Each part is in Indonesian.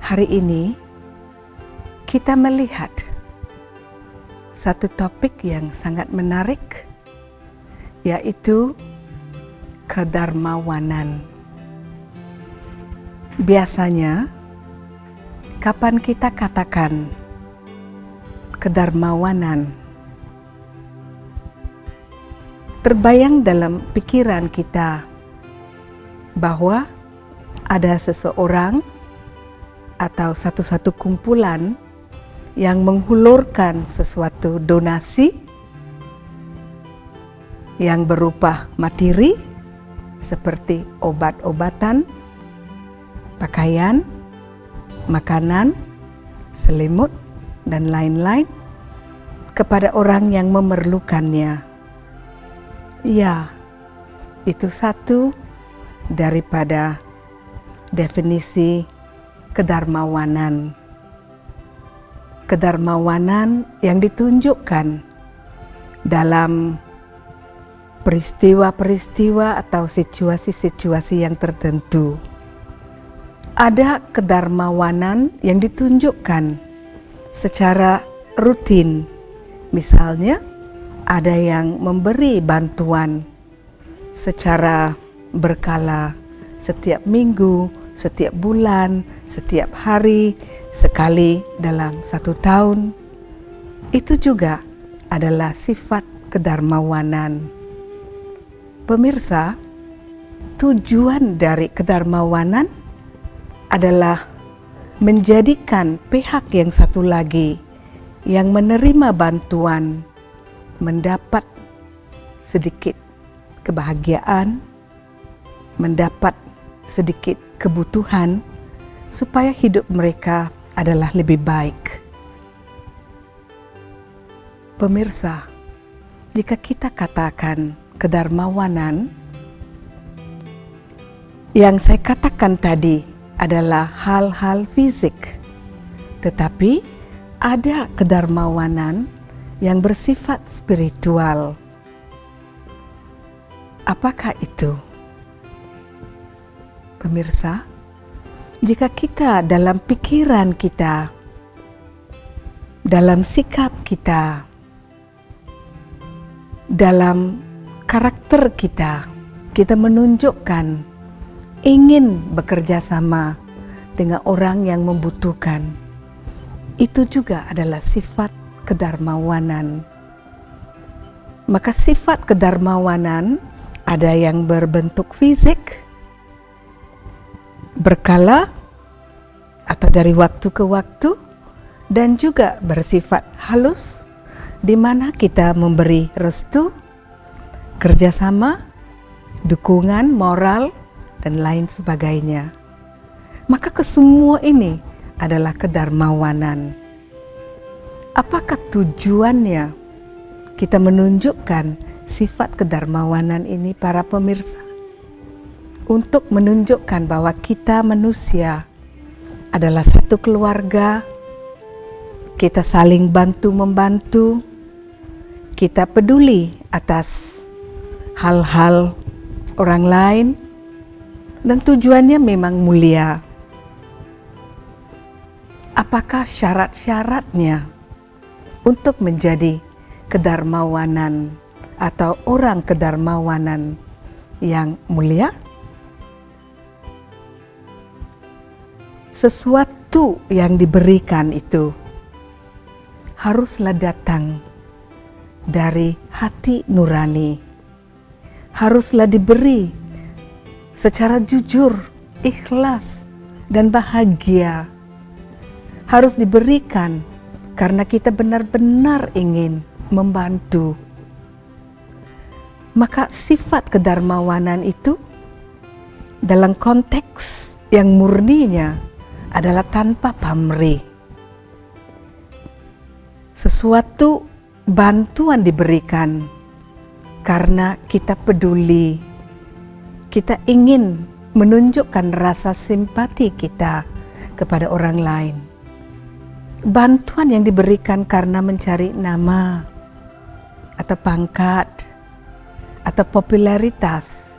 Hari ini kita melihat satu topik yang sangat menarik, yaitu kedermawanan. Biasanya, kapan kita katakan kedermawanan, terbayang dalam pikiran kita bahwa ada seseorang atau satu kumpulan yang menghulurkan sesuatu donasi yang berupa materi seperti obat-obatan, pakaian, makanan, selimut, dan lain-lain kepada orang yang memerlukannya. Ya, itu satu daripada definisi kedermawanan. Kedermawanan yang ditunjukkan dalam peristiwa-peristiwa atau situasi-situasi yang tertentu. Ada kedermawanan yang ditunjukkan secara rutin. Misalnya, ada yang memberi bantuan secara berkala setiap minggu, setiap bulan, setiap hari, sekali dalam 1 tahun. Itu juga adalah sifat kedermawanan. Pemirsa, tujuan dari kedermawanan adalah menjadikan pihak yang satu lagi yang menerima bantuan mendapat sedikit kebahagiaan, mendapat sedikit kebutuhan supaya hidup mereka adalah lebih baik. Pemirsa, jika kita katakan kedermawanan, yang saya katakan tadi adalah hal-hal fisik, tetapi ada kedermawanan yang bersifat spiritual. Apakah itu? Pemirsa, jika kita dalam pikiran kita, dalam sikap kita, dalam karakter kita, kita menunjukkan ingin bekerja sama dengan orang yang membutuhkan, itu juga adalah sifat kedermawanan. Maka sifat kedermawanan ada yang berbentuk fisik, berkala atau dari waktu ke waktu, dan juga bersifat halus, di mana kita memberi restu, kerjasama, dukungan moral, dan lain sebagainya. Maka kesemua ini adalah kedermawanan. Apakah tujuannya kita menunjukkan sifat kedermawanan ini, para pemirsa? Untuk menunjukkan bahwa kita manusia adalah satu keluarga, kita saling bantu-membantu, kita peduli atas hal-hal orang lain, dan tujuannya memang mulia. Apakah syarat-syaratnya untuk menjadi kedermawanan atau orang kedermawanan yang mulia? Sesuatu yang diberikan itu haruslah datang dari hati nurani, haruslah diberi secara jujur, ikhlas, dan bahagia. Harus diberikan karena kita benar-benar ingin membantu. Maka sifat kedermawanan itu dalam konteks yang murninya adalah tanpa pamrih. Sesuatu bantuan diberikan karena kita peduli, kita ingin menunjukkan rasa simpati kita kepada orang lain. Bantuan yang diberikan karena mencari nama atau pangkat atau popularitas,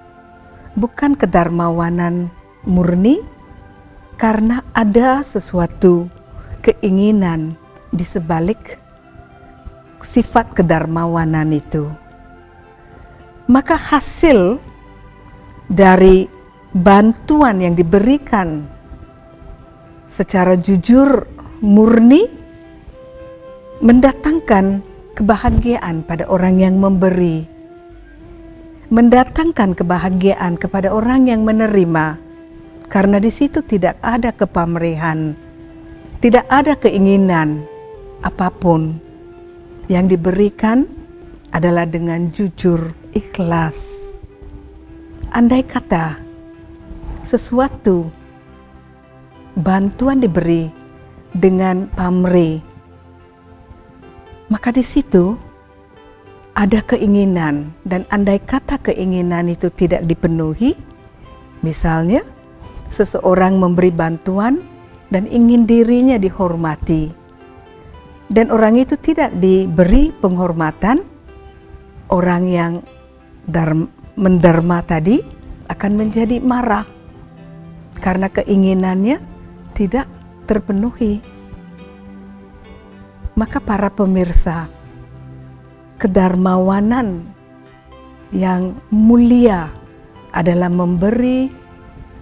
bukan kedermawanan murni, karena ada sesuatu keinginan di sebalik sifat kedarmawanan itu. Maka hasil dari bantuan yang diberikan secara jujur, murni, mendatangkan kebahagiaan pada orang yang memberi, mendatangkan kebahagiaan kepada orang yang menerima, karena di situ tidak ada kepamrihan, tidak ada keinginan apapun. Yang diberikan adalah dengan jujur, ikhlas. Andai kata sesuatu bantuan diberi dengan pamrih, maka di situ ada keinginan, dan andai kata keinginan itu tidak dipenuhi, misalnya seseorang memberi bantuan dan ingin dirinya dihormati, dan orang itu tidak diberi penghormatan, orang yang menderma tadi akan menjadi marah karena keinginannya tidak terpenuhi. Maka para pemirsa, kedarmawanan yang mulia adalah memberi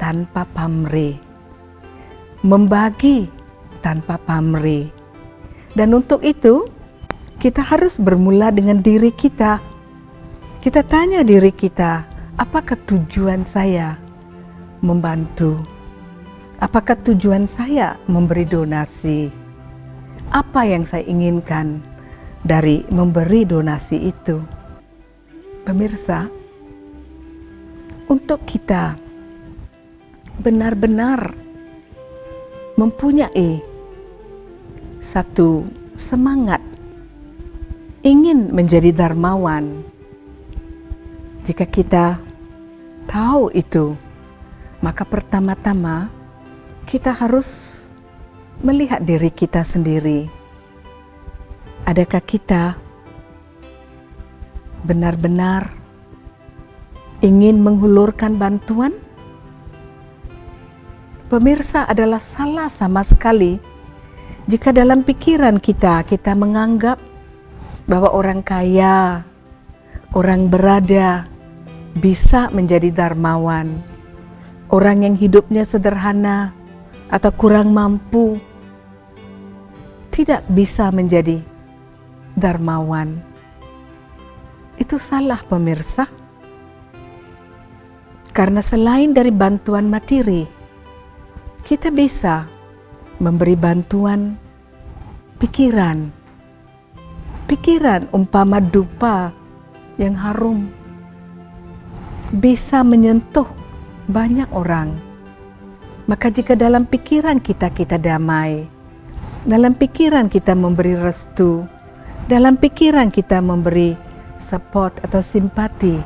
tanpa pamrih, membagi tanpa pamrih. Dan untuk itu kita harus bermula dengan diri kita. Kita tanya diri kita, apakah tujuan saya membantu? Apakah tujuan saya memberi donasi? Apa yang saya inginkan dari memberi donasi itu? Pemirsa, untuk kita benar-benar mempunyai satu semangat ingin menjadi dermawan, jika kita tahu itu, maka pertama-tama kita harus melihat diri kita sendiri. Adakah kita benar-benar ingin menghulurkan bantuan? Pemirsa, adalah salah sama sekali jika dalam pikiran kita menganggap bahwa orang kaya, orang berada bisa menjadi dermawan. Orang yang hidupnya sederhana atau kurang mampu tidak bisa menjadi dermawan. Itu salah, pemirsa. Karena selain dari bantuan materi, kita bisa memberi bantuan pikiran. Pikiran umpama dupa yang harum bisa menyentuh banyak orang. Maka jika dalam pikiran kita damai, dalam pikiran kita memberi restu, dalam pikiran kita memberi support atau simpati,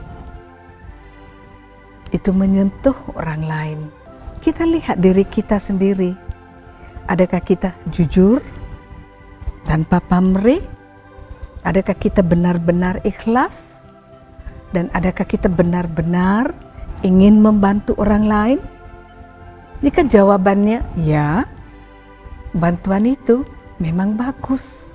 itu menyentuh orang lain. Kita lihat diri kita sendiri. Adakah kita jujur tanpa pamrih? Adakah kita benar-benar ikhlas? Dan adakah kita benar-benar ingin membantu orang lain? Jika jawabannya ya, bantuan itu memang bagus.